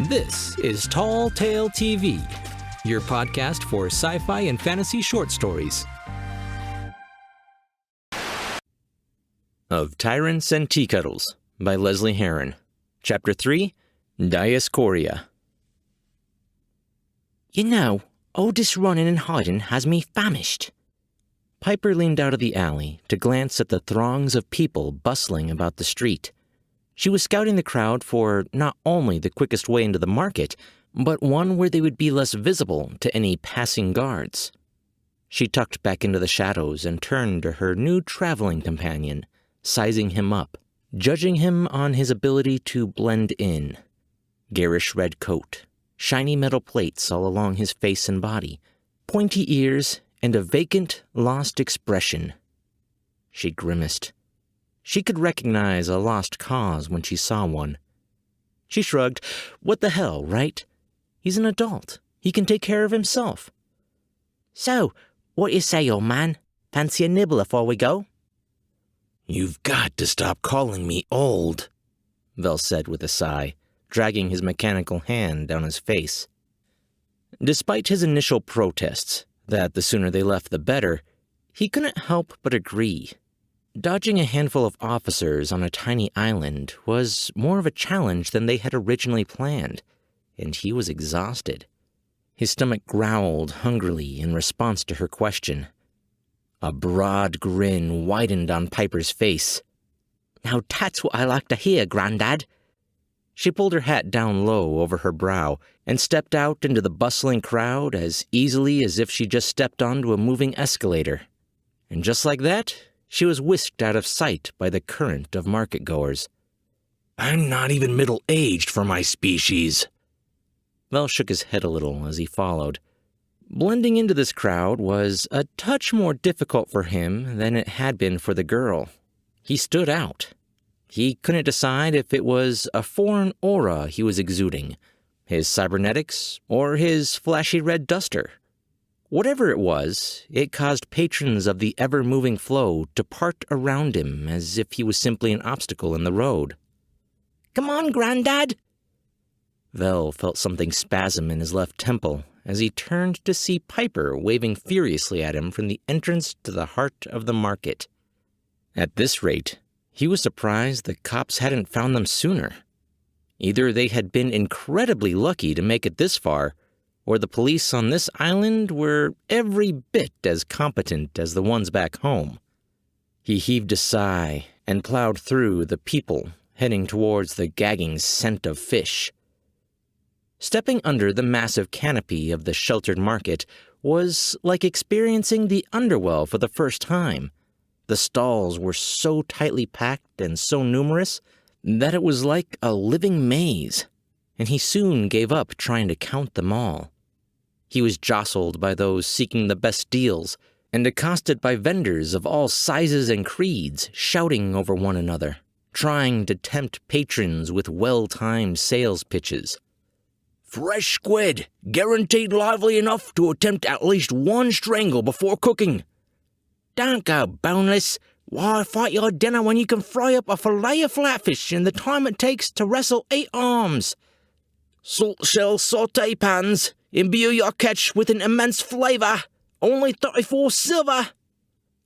This is Tall Tale TV, your podcast for sci-fi and fantasy short stories. Of Tyrants and Teakettles by Lesley Herron. Chapter 3, Diascoria. You know, all this running and hiding has me famished. Piper leaned out of the alley to glance at the throngs of people bustling about the street. She was scouting the crowd for not only the quickest way into the market, but one where they would be less visible to any passing guards. She tucked back into the shadows and turned to her new traveling companion, sizing him up, judging him on his ability to blend in. Garish red coat, shiny metal plates all along his face and body, pointy ears, and a vacant, lost expression. She grimaced. She could recognize a lost cause when she saw one. She shrugged. What the hell, right? He's an adult. He can take care of himself. So, what you say, old man? Fancy a nibble before we go? You've got to stop calling me old, Vel said with a sigh, dragging his mechanical hand down his face. Despite his initial protests, that the sooner they left the better, he couldn't help but agree. Dodging a handful of officers on a tiny island was more of a challenge than they had originally planned, and he was exhausted. His stomach growled hungrily in response to her question. A broad grin widened on Piper's face. Now that's what I like to hear, Grandad. She pulled her hat down low over her brow and stepped out into the bustling crowd as easily as if she just stepped onto a moving escalator. And just like that, she was whisked out of sight by the current of market-goers. I'm not even middle-aged for my species. Vel shook his head a little as he followed. Blending into this crowd was a touch more difficult for him than it had been for the girl. He stood out. He couldn't decide if it was a foreign aura he was exuding, his cybernetics, or his flashy red duster. Whatever it was, it caused patrons of the ever-moving flow to part around him as if he was simply an obstacle in the road. Come on, Grandad! Vel felt something spasm in his left temple as he turned to see Piper waving furiously at him from the entrance to the heart of the market. At this rate, he was surprised the cops hadn't found them sooner. Either they had been incredibly lucky to make it this far, or the police on this island were every bit as competent as the ones back home. He heaved a sigh and plowed through the people, heading towards the gagging scent of fish. Stepping under the massive canopy of the sheltered market was like experiencing the underworld for the first time. The stalls were so tightly packed and so numerous that it was like a living maze, and he soon gave up trying to count them all. He was jostled by those seeking the best deals and accosted by vendors of all sizes and creeds shouting over one another, trying to tempt patrons with well-timed sales pitches. Fresh squid, guaranteed lively enough to attempt at least one strangle before cooking. Don't go boneless. Why fight your dinner when you can fry up a fillet of flatfish in the time it takes to wrestle 8 arms? Salt shell sauté pans. Imbue your catch with an immense flavor. Only 34 silver.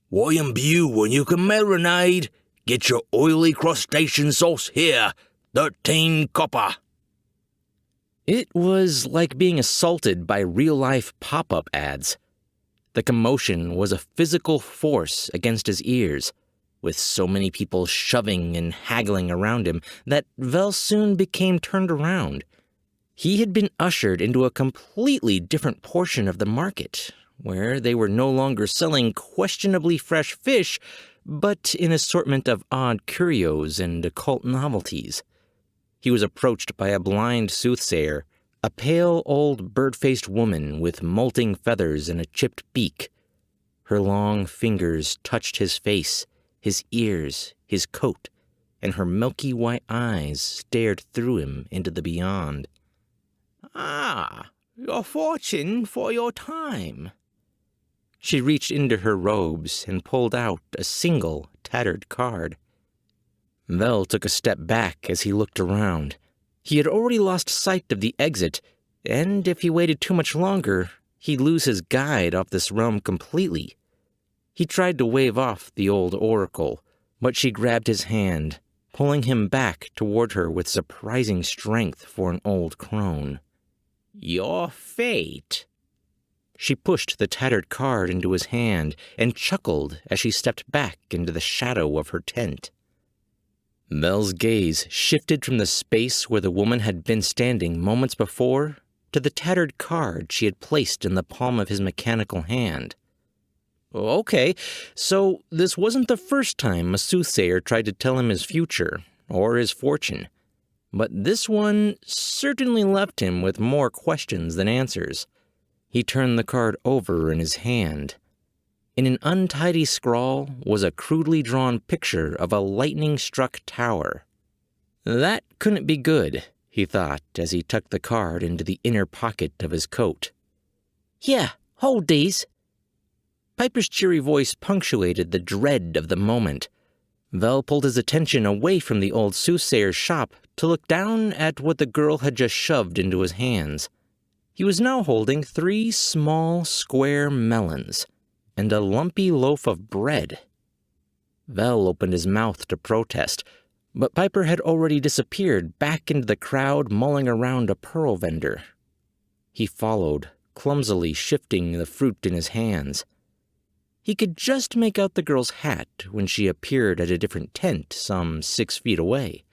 Why imbue when you can marinade? Get your oily crustacean sauce here. 13 copper. It was like being assaulted by real-life pop-up ads. The commotion was a physical force against his ears, with so many people shoving and haggling around him that Vel soon became turned around. He had been ushered into a completely different portion of the market, where they were no longer selling questionably fresh fish, but an assortment of odd curios and occult novelties. He was approached by a blind soothsayer, a pale old bird-faced woman with molting feathers and a chipped beak. Her long fingers touched his face, his ears, his coat, and her milky white eyes stared through him into the beyond. Ah, your fortune for your time. She reached into her robes and pulled out a single tattered card. Vel took a step back as he looked around. He had already lost sight of the exit, and if he waited too much longer, he'd lose his guide off this realm completely. He tried to wave off the old oracle, but she grabbed his hand, pulling him back toward her with surprising strength for an old crone. Your fate. She pushed the tattered card into his hand and chuckled as she stepped back into the shadow of her tent. Vel's gaze shifted from the space where the woman had been standing moments before to the tattered card she had placed in the palm of his mechanical hand. Okay, so this wasn't the first time a soothsayer tried to tell him his future or his fortune, but this one certainly left him with more questions than answers. He turned the card over in his hand. In an untidy scrawl was a crudely drawn picture of a lightning-struck tower. That couldn't be good, he thought as he tucked the card into the inner pocket of his coat. Here, hold these. Piper's cheery voice punctuated the dread of the moment. Vel pulled his attention away from the old soothsayer's shop to look down at what the girl had just shoved into his hands. He was now holding 3 small, square melons and a lumpy loaf of bread. Vel opened his mouth to protest, but Piper had already disappeared back into the crowd mulling around a pearl vendor. He followed, clumsily shifting the fruit in his hands. He could just make out the girl's hat when she appeared at a different tent some 6 feet away.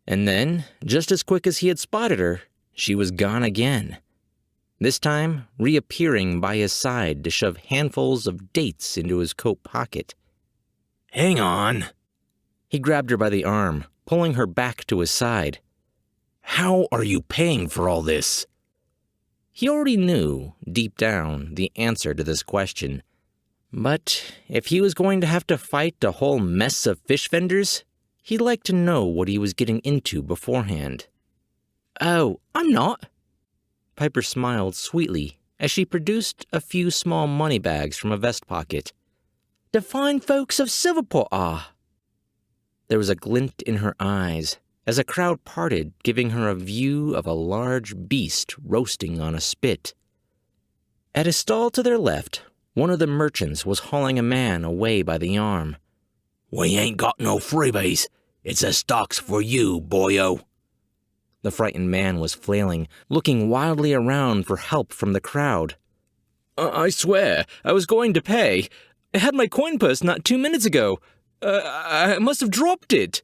And then, just as quick as he had spotted her, she was gone again. This time, reappearing by his side to shove handfuls of dates into his coat pocket. Hang on. He grabbed her by the arm, pulling her back to his side. How are you paying for all this? He already knew, deep down, the answer to this question. But if he was going to have to fight a whole mess of fish vendors, he'd like to know what he was getting into beforehand. Oh, I'm not. Piper smiled sweetly as she produced a few small money bags from a vest pocket. The fine folks of Silverport are. There was a glint in her eyes as a crowd parted, giving her a view of a large beast roasting on a spit. At a stall to their left, one of the merchants was hauling a man away by the arm. We ain't got no freebies. It's a stocks for you, boyo. The frightened man was flailing, looking wildly around for help from the crowd. I swear, I was going to pay. I had my coin purse not 2 minutes ago. I must have dropped it.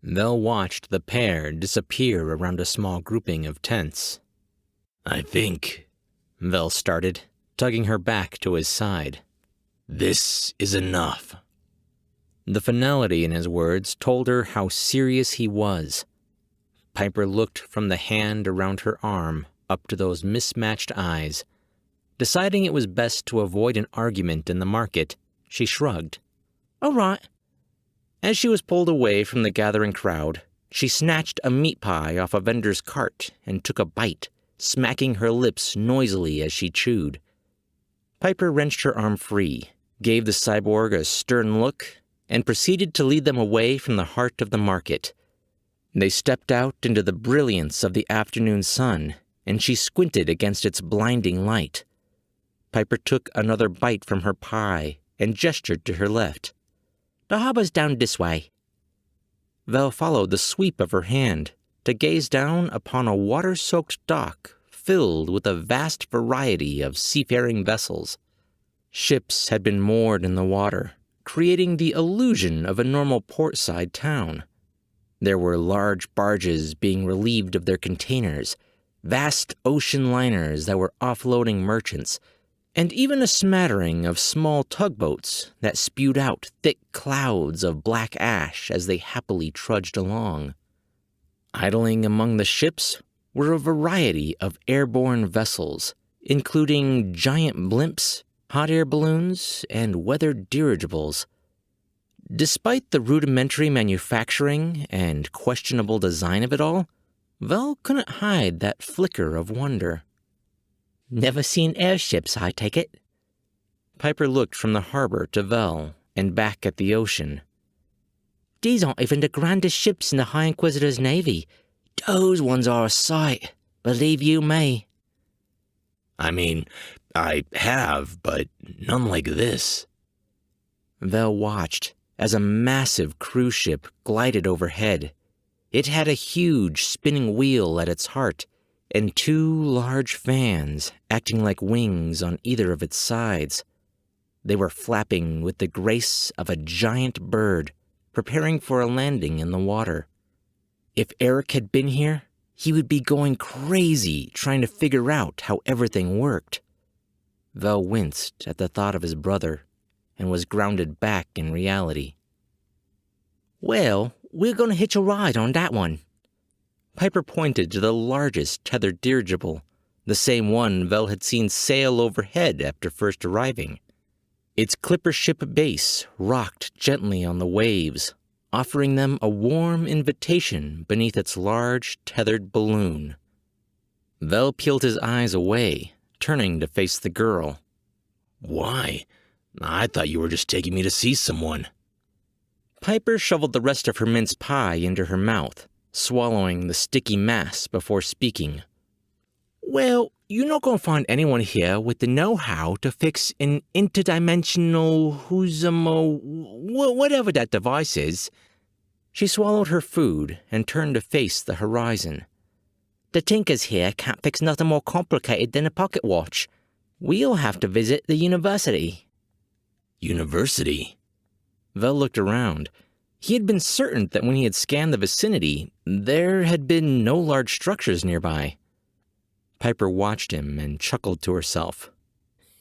Vel watched the pair disappear around a small grouping of tents. I think, Vel started, tugging her back to his side. This is enough. The finality in his words told her how serious he was. Piper looked from the hand around her arm up to those mismatched eyes. Deciding it was best to avoid an argument in the market, she shrugged. All right. As she was pulled away from the gathering crowd, she snatched a meat pie off a vendor's cart and took a bite, smacking her lips noisily as she chewed. Piper wrenched her arm free, gave the cyborg a stern look, and proceeded to lead them away from the heart of the market. They stepped out into the brilliance of the afternoon sun, and she squinted against its blinding light. Piper took another bite from her pie and gestured to her left. The harbor's down this way. Vel followed the sweep of her hand to gaze down upon a water-soaked dock filled with a vast variety of seafaring vessels. Ships had been moored in the water, creating the illusion of a normal portside town. There were large barges being relieved of their containers, vast ocean liners that were offloading merchants, and even a smattering of small tugboats that spewed out thick clouds of black ash as they happily trudged along. Idling among the ships were a variety of airborne vessels, including giant blimps, hot air balloons, and weathered dirigibles. Despite the rudimentary manufacturing and questionable design of it all, Vel couldn't hide that flicker of wonder. Never seen airships, I take it? Piper looked from the harbor to Vel and back at the ocean. These aren't even the grandest ships in the High Inquisitor's navy. Those ones are a sight, believe you me. I mean, I have, but none like this. Vel watched as a massive cruise ship glided overhead. It had a huge spinning wheel at its heart and 2 large fans acting like wings on either of its sides. They were flapping with the grace of a giant bird, preparing for a landing in the water. If Eric had been here, he would be going crazy trying to figure out how everything worked. Vel winced at the thought of his brother and was grounded back in reality. Well, we're going to hitch a ride on that one. Piper pointed to the largest tethered dirigible, the same one Vel had seen sail overhead after first arriving. Its clipper ship base rocked gently on the waves, offering them a warm invitation beneath its large tethered balloon. Vel peeled his eyes away, turning to face the girl. Why? I thought you were just taking me to see someone. Piper shoveled the rest of her mince pie into her mouth, swallowing the sticky mass before speaking. Well, you're not going to find anyone here with the know-how to fix an interdimensional whatever that device is. She swallowed her food and turned to face the horizon. The Tinkers here can't fix nothing more complicated than a pocket watch. We'll have to visit the university. University? Vel looked around. He had been certain that when he had scanned the vicinity, there had been no large structures nearby. Piper watched him and chuckled to herself.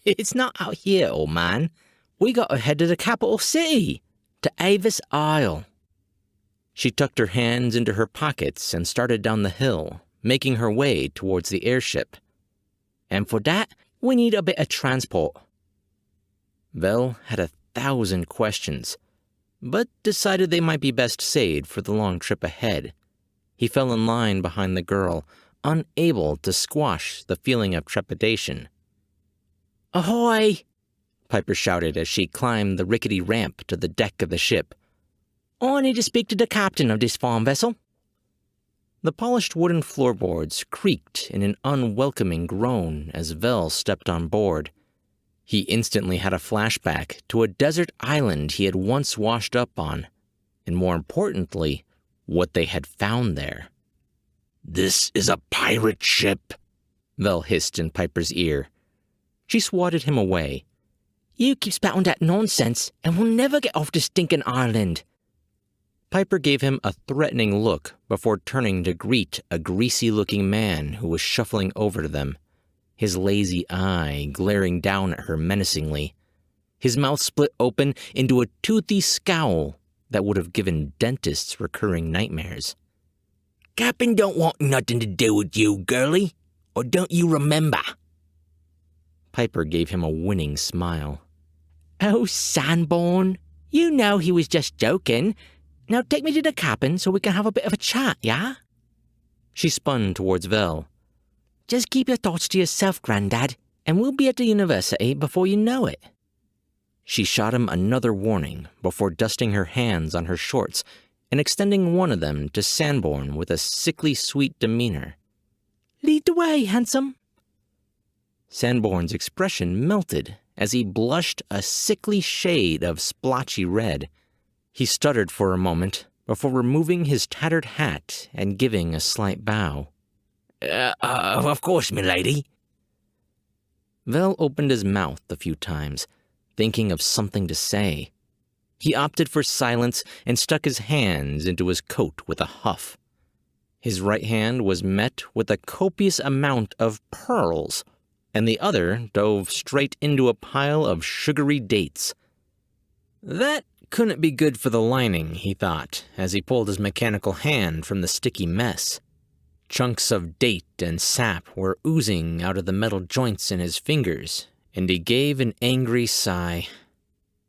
It's not out here, old man. We got to head to the capital city, to Avis Isle. She tucked her hands into her pockets and started down the hill, making her way towards the airship. And for that, we need a bit of transport. Vel had 1,000 questions, but decided they might be best saved for the long trip ahead. He fell in line behind the girl, unable to squash the feeling of trepidation. Ahoy! Piper shouted as she climbed the rickety ramp to the deck of the ship. I need to speak to the captain of this farm vessel. The polished wooden floorboards creaked in an unwelcoming groan as Vel stepped on board. He instantly had a flashback to a desert island he had once washed up on, and more importantly, what they had found there. This is a pirate ship, Vel hissed in Piper's ear. She swatted him away. You keep spouting that nonsense, and we'll never get off this stinking island. Piper gave him a threatening look before turning to greet a greasy-looking man who was shuffling over to them, his lazy eye glaring down at her menacingly. His mouth split open into a toothy scowl that would have given dentists recurring nightmares. Captain don't want nothing to do with you, girlie. Or don't you remember? Piper gave him a winning smile. Oh, Sanborn, you know he was just joking. Now take me to the cabin so we can have a bit of a chat, yeah? She spun towards Vel. Just keep your thoughts to yourself, Grandad, and we'll be at the university before you know it. She shot him another warning before dusting her hands on her shorts and extending one of them to Sanborn with a sickly sweet demeanor. Lead the way, handsome. Sanborn's expression melted as he blushed a sickly shade of splotchy red. He stuttered for a moment before removing his tattered hat and giving a slight bow. Of course, milady. Vel opened his mouth a few times, thinking of something to say. He opted for silence and stuck his hands into his coat with a huff. His right hand was met with a copious amount of pearls, and the other dove straight into a pile of sugary dates. That couldn't be good for the lining, he thought, as he pulled his mechanical hand from the sticky mess. Chunks of date and sap were oozing out of the metal joints in his fingers, and he gave an angry sigh.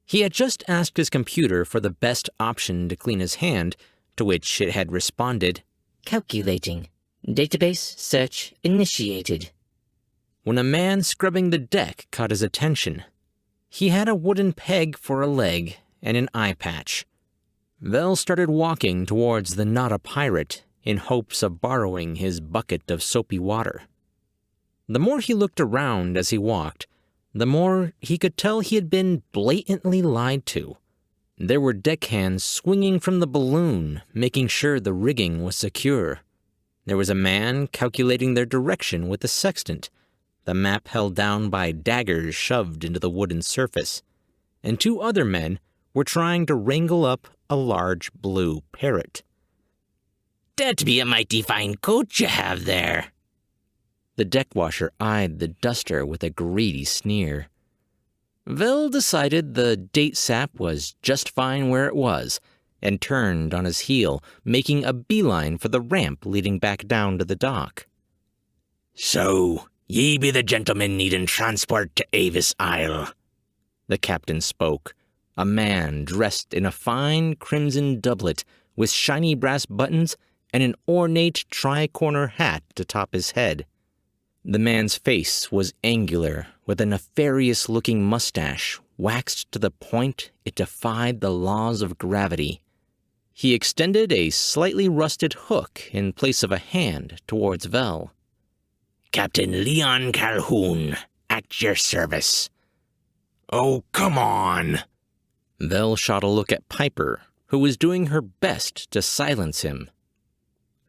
He had just asked his computer for the best option to clean his hand, to which it had responded, Calculating. Database search initiated. When a man scrubbing the deck caught his attention. He had a wooden peg for a leg and an eye patch. Vel started walking towards the not a pirate in hopes of borrowing his bucket of soapy water. The more he looked around as he walked, the more he could tell he had been blatantly lied to. There were deckhands swinging from the balloon, making sure the rigging was secure. There was a man calculating their direction with the sextant, the map held down by daggers shoved into the wooden surface, and 2 other men were trying to wrangle up a large blue parrot. "That be a mighty fine coat you have there." The deckwasher eyed the duster with a greedy sneer. Vel decided the date sap was just fine where it was, and turned on his heel, making a beeline for the ramp leading back down to the dock. "So, ye be the gentleman needing transport to Avis Isle," the captain spoke, a man dressed in a fine crimson doublet with shiny brass buttons and an ornate tri-corner hat to top his head. The man's face was angular, with a nefarious-looking mustache waxed to the point it defied the laws of gravity. He extended a slightly rusted hook in place of a hand towards Vel. "Captain Leon Calhoun, at your service." "Oh, come on." Vel shot a look at Piper, who was doing her best to silence him.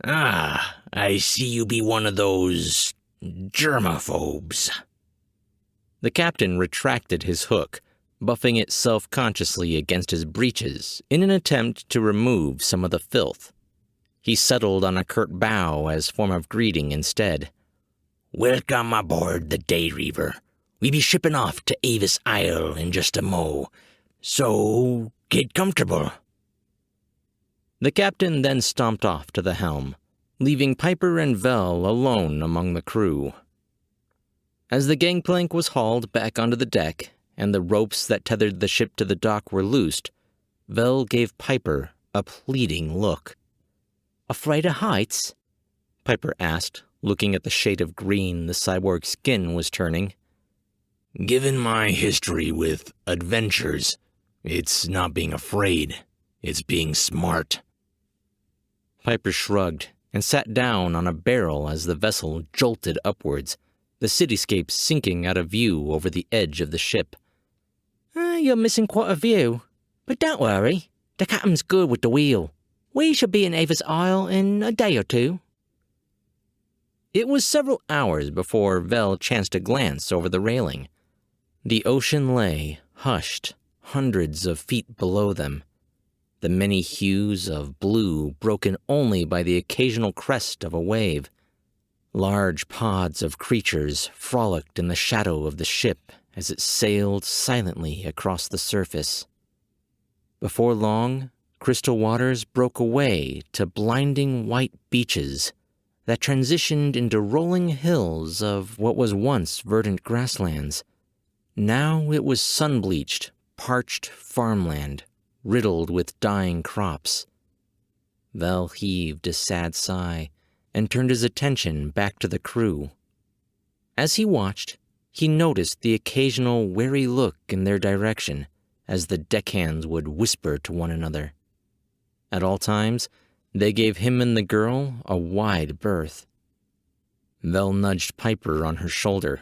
"Ah, I see you be one of those germaphobes." The captain retracted his hook, buffing it self-consciously against his breeches in an attempt to remove some of the filth. He settled on a curt bow as form of greeting instead. "Welcome aboard the Day Reaver. We be shipping off to Avis Isle in just a mo, so get comfortable." The captain then stomped off to the helm, leaving Piper and Vel alone among the crew. As the gangplank was hauled back onto the deck and the ropes that tethered the ship to the dock were loosed, Vel gave Piper a pleading look. "Afraid of heights?" Piper asked, looking at the shade of green the cyborg's skin was turning. "Given my history with adventures, it's not being afraid, it's being smart." Piper shrugged and sat down on a barrel as the vessel jolted upwards, the cityscape sinking out of view over the edge of the ship. You're missing quite a view. But don't worry, the captain's good with the wheel. We should be in Avis Isle in a day or 2. It was several hours before Vel chanced a glance over the railing. The ocean lay, hushed, hundreds of feet below them, the many hues of blue broken only by the occasional crest of a wave. Large pods of creatures frolicked in the shadow of the ship as it sailed silently across the surface. Before long, crystal waters broke away to blinding white beaches that transitioned into rolling hills of what was once verdant grasslands. Now it was sun-bleached, parched farmland, riddled with dying crops. Vel heaved a sad sigh and turned his attention back to the crew. As he watched, he noticed the occasional wary look in their direction as the deckhands would whisper to one another. At all times, they gave him and the girl a wide berth. Vel nudged Piper on her shoulder.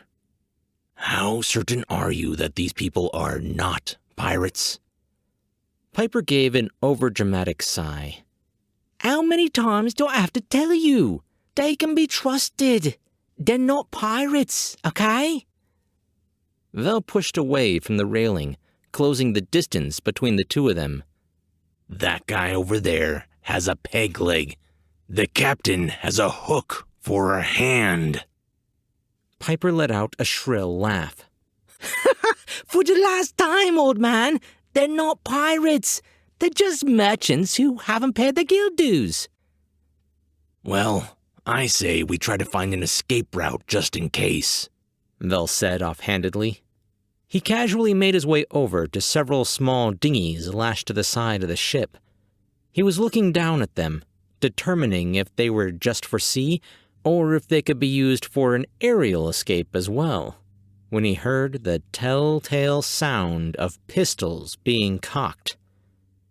"How certain are you that these people are not pirates?" Piper gave an overdramatic sigh. How many times do I have to tell you? They can be trusted. They're not pirates, okay? Vel pushed away from the railing, closing the distance between the two of them. "That guy over there has a peg leg. The captain has a hook for a hand." Piper let out a shrill laugh. For the last time, old man, they're not pirates. They're just merchants who haven't paid their guild dues. "Well, I say we try to find an escape route just in case," Vel said offhandedly. He casually made his way over to several small dinghies lashed to the side of the ship. He was looking down at them, determining if they were just for sea or if they could be used for an aerial escape as well, when he heard the telltale sound of pistols being cocked.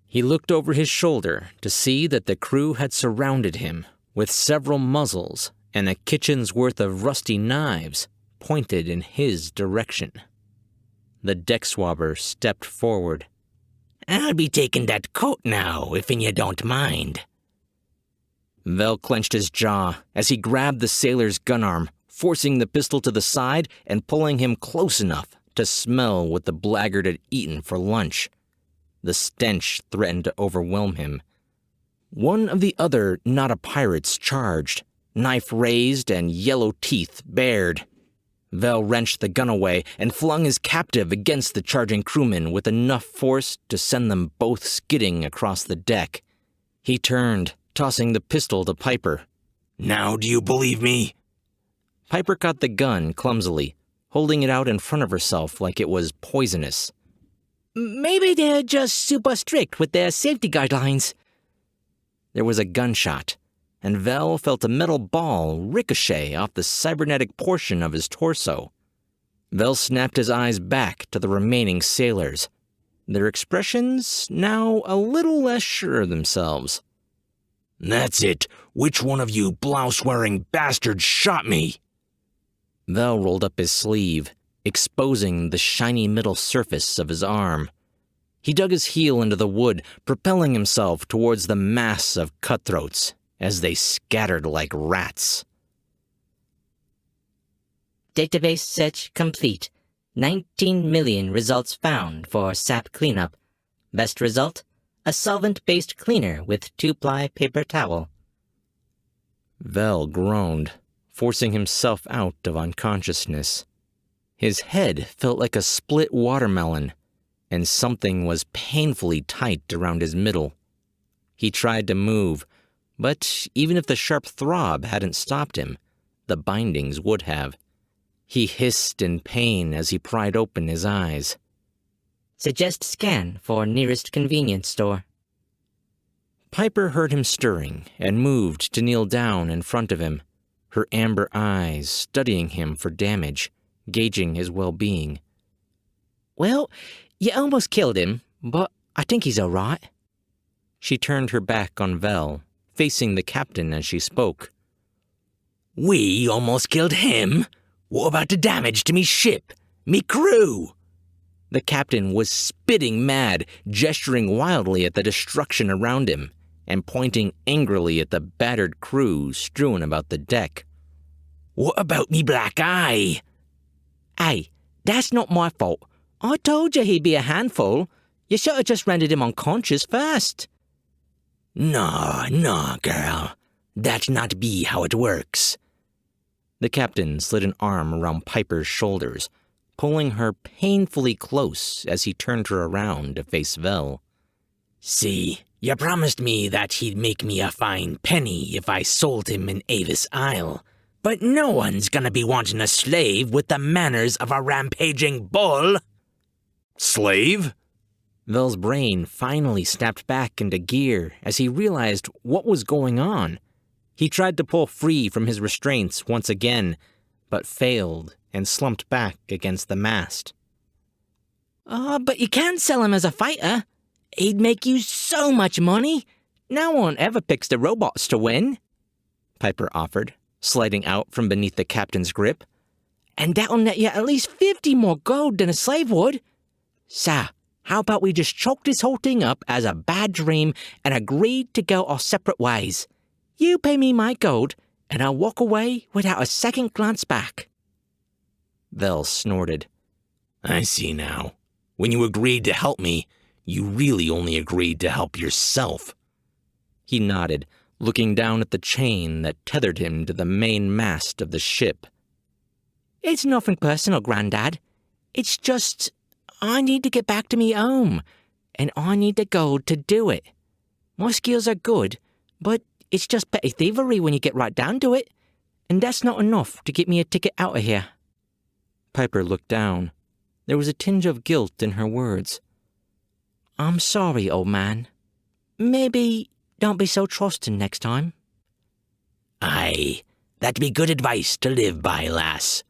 He looked over his shoulder to see that the crew had surrounded him, with several muzzles and a kitchen's worth of rusty knives pointed in his direction. The deck swabber stepped forward. I'll be taking that coat now, if you don't mind. Vel clenched his jaw as he grabbed the sailor's gun arm, forcing the pistol to the side and pulling him close enough to smell what the blackguard had eaten for lunch. The stench threatened to overwhelm him. One of the other not-a-pirates charged, knife raised and yellow teeth bared. Vel wrenched the gun away and flung his captive against the charging crewmen with enough force to send them both skidding across the deck. He turned, tossing the pistol to Piper. Now do you believe me? Piper caught the gun clumsily, holding it out in front of herself like it was poisonous. Maybe they're just super strict with their safety guidelines. There was a gunshot, and Vel felt a metal ball ricochet off the cybernetic portion of his torso. Vel snapped his eyes back to the remaining sailors, their expressions now a little less sure of themselves. That's it. Which one of you blouse-wearing bastards shot me? Vel rolled up his sleeve, exposing the shiny middle surface of his arm. He dug his heel into the wood, propelling himself towards the mass of cutthroats as they scattered like rats. Database search complete. 19 million results found for SAP cleanup. Best result? A solvent-based cleaner with 2-ply paper towel. Vel groaned, forcing himself out of unconsciousness. His head felt like a split watermelon, and something was painfully tight around his middle. He tried to move, but even if the sharp throb hadn't stopped him, the bindings would have. He hissed in pain as he pried open his eyes. Suggest scan for nearest convenience store. Piper heard him stirring and moved to kneel down in front of him, her amber eyes studying him for damage, gauging his well-being. Well, you almost killed him, but I think he's all right. She turned her back on Vel, facing the captain as she spoke. We almost killed him? What about the damage to me ship, me crew? The captain was spitting mad, gesturing wildly at the destruction around him, and pointing angrily at the battered crew strewn about the deck. What about me black eye? Hey, that's not my fault. I told you he'd be a handful. You should have just rendered him unconscious first. No, girl. That not be how it works. The captain slid an arm around Piper's shoulders, pulling her painfully close as he turned her around to face Vel. See, you promised me that he'd make me a fine penny if I sold him in Avis Isle, but no one's gonna be wanting a slave with the manners of a rampaging bull. Slave? Vel's brain finally snapped back into gear as he realized what was going on. He tried to pull free from his restraints once again, but failed and slumped back against the mast. But you can sell him as a fighter. He'd make you so much money. No one ever picks the robots to win, Piper offered, sliding out from beneath the captain's grip. And that'll net you at least 50 more gold than a slave would. So, how about we just chalk this whole thing up as a bad dream and agree to go our separate ways? You pay me my gold, and I'll walk away without a second glance back. Vel snorted. I see now. When you agreed to help me, you really only agreed to help yourself. He nodded, looking down at the chain that tethered him to the main mast of the ship. It's nothing personal, Grandad. It's just, I need to get back to me home, and I need the gold to do it. My skills are good, but it's just petty thievery when you get right down to it, and that's not enough to get me a ticket out of here. Piper looked down. There was a tinge of guilt in her words. I'm sorry, old man. Maybe don't be so trusting next time. Aye, that'd be good advice to live by, lass.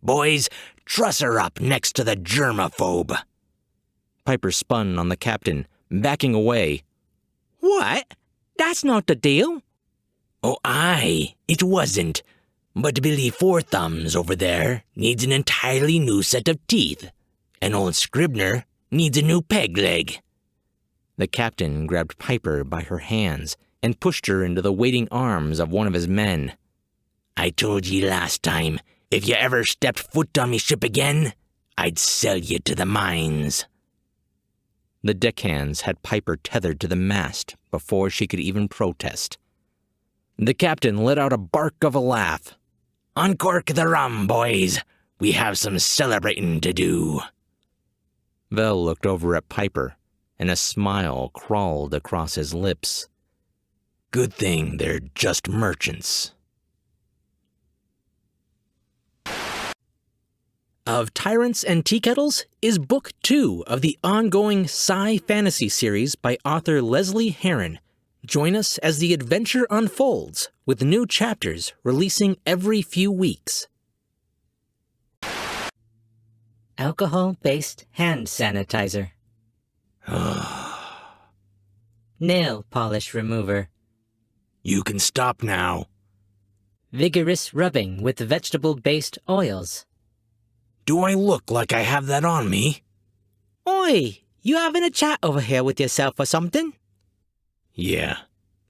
Boys, truss her up next to the germaphobe. Piper spun on the captain, backing away. What? That's not the deal. Oh, aye, it wasn't. But Billy Four Thumbs over there needs an entirely new set of teeth, and old Scribner needs a new peg leg. The captain grabbed Piper by her hands and pushed her into the waiting arms of one of his men. I told ye last time, if you ever stepped foot on me ship again, I'd sell you to the mines. The deckhands had Piper tethered to the mast before she could even protest. The captain let out a bark of a laugh. Uncork the rum, boys. We have some celebrating to do. Vel looked over at Piper, and a smile crawled across his lips. Good thing they're just merchants. Of Tyrants and Teakettles is Book 2 of the ongoing Sci-Fantasy series by author Lesley Herron. Join us as the adventure unfolds, with new chapters releasing every few weeks. Alcohol-based hand sanitizer. Nail polish remover. You can stop now. Vigorous rubbing with vegetable-based oils. Do I look like I have that on me? Oi, you having a chat over here with yourself or something? Yeah,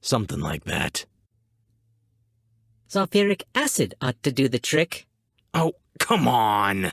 something like that. Sulfuric acid ought to do the trick. Oh, come on!